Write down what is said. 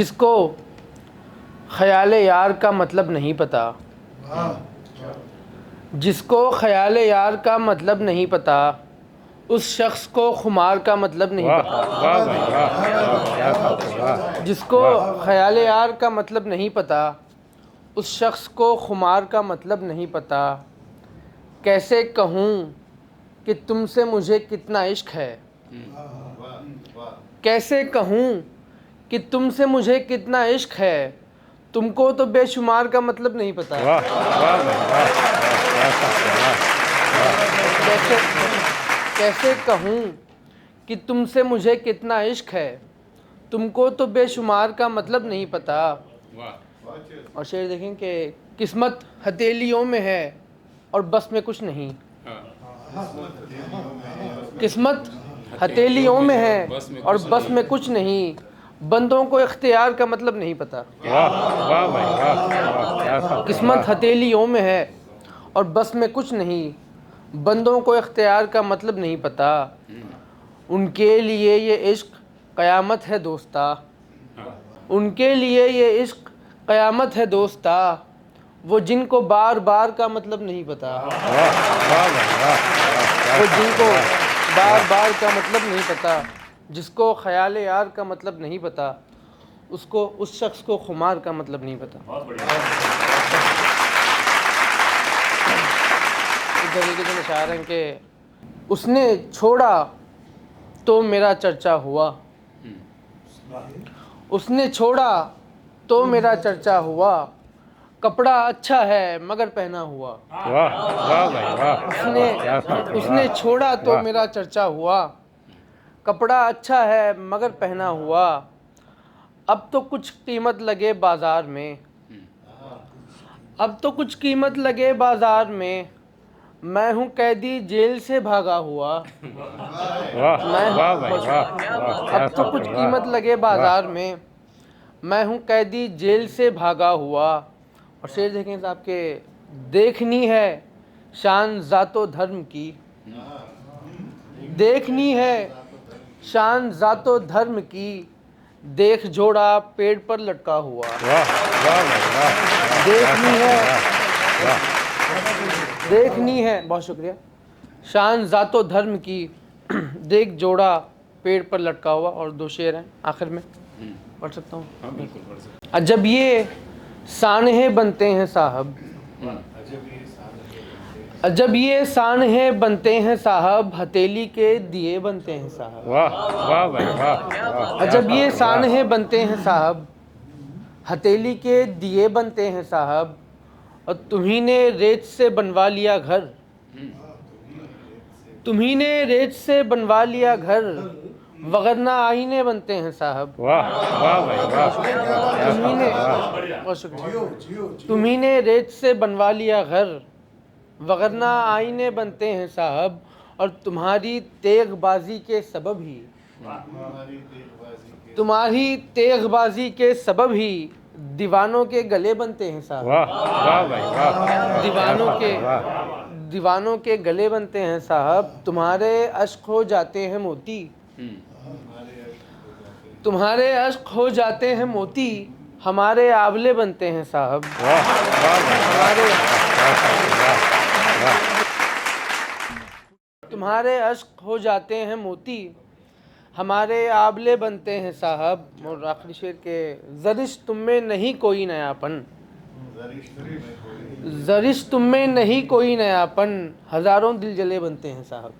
जिसको ख़याल यार का मतलब नहीं पता, जिसको ख़याल यार का मतलब नहीं पता, उस शख्स को खुमार का मतलब नहीं पता। जिसको ख़याल यार का मतलब नहीं पता, उस शख्स को खुमार का मतलब नहीं पता। कैसे कहूँ कि तुमसे मुझे कितना इश्क है, कैसे कहूँ कि तुमसे मुझे कितना इश्क है, तुमको तो बेशुमार का मतलब नहीं पता। कैसे कैसे कहूँ कि तुमसे मुझे कितना इश्क है, तुमको तो बेशुमार का मतलब नहीं पता। और शेर देखें कि किस्मत हथेलियों में है और बस में कुछ नहीं। किस्मत हथेलियों में है और बस में कुछ नहीं, बंदों को इख्तियार का मतलब नहीं पता। किस्मत हथेलियों में है और बस में कुछ नहीं, बंदों को इख्तियार का मतलब नहीं पता। उनके लिए ये इश्क क़यामत है दोस्ता, उनके लिए ये इश्क क़यामत है दोस्ता, वो जिनको बार बार का मतलब नहीं पता। वो जिनको बार बार का मतलब नहीं पता, जिसको ख़याल यार का मतलब नहीं पता, उसको उस शख्स को खुमार का मतलब नहीं पता। इस तरीके से इशारा है कि उसने छोड़ा तो मेरा चर्चा हुआ, उसने छोड़ा तो मेरा चर्चा हुआ, कपड़ा अच्छा है मगर पहना हुआ। उसने छोड़ा तो मेरा चर्चा हुआ, कपड़ा अच्छा है मगर पहना हुआ। अब तो कुछ कीमत लगे बाजार में, अब तो कुछ कीमत लगे बाजार में, मैं हूँ कैदी जेल से भागा हुआ। अब तो कुछ कीमत लगे बाजार में, मैं हूँ कैदी जेल से भागा हुआ। और शेर देखें साहब के देखनी है शान ज़ातो धर्म की, देखनी है शान ज़ातो धर्म की, देख जोड़ा पेड़ पर लटका हुआ। देखनी है बहुत शुक्रिया, शान ज़ातो धर्म की, देख जोड़ा पेड़ पर लटका हुआ। और दो शेर हैं आखिर में, पढ़ सकता हूँ? हाँ बिल्कुल पढ़ सकते हैं। अजब ये सानहे बनते हैं साहब, अजब ये सानहे बनते हैं साहब, हथेली के दिए बनते हैं साहब। अजब ये सानहे बनते हैं साहब, हथेली के दिए बनते हैं साहब। और तुम्ही ने रेत से बनवा लिया घर, तुम्ही ने रेत से बनवा लिया घर, वगरना आईने बनते हैं साहब। तुम्ही ने रेत से बनवा लिया घर, वगरना आईने बनते हैं साहब। और तुम्हारी तेगबाजी के सबब ही, तुम्हारी तेगबाजी के सबब ही, दीवानों के गले बनते हैं साहब। दीवानों के गले बनते हैं साहब। तुम्हारे अश्क हो जाते हैं मोती, तुम्हारे अश्क हो जाते हैं मोती, हमारे आंवले बनते हैं साहब। तुम्हारे अश्क हो जाते हैं मोती, हमारे आंवले बनते हैं साहब। और आखिरी शेर के ज़रिश तुम में नहीं कोई नयापन, ज़रिश तुम में नहीं कोई नयापन, हज़ारों दिल जले बनते हैं साहब।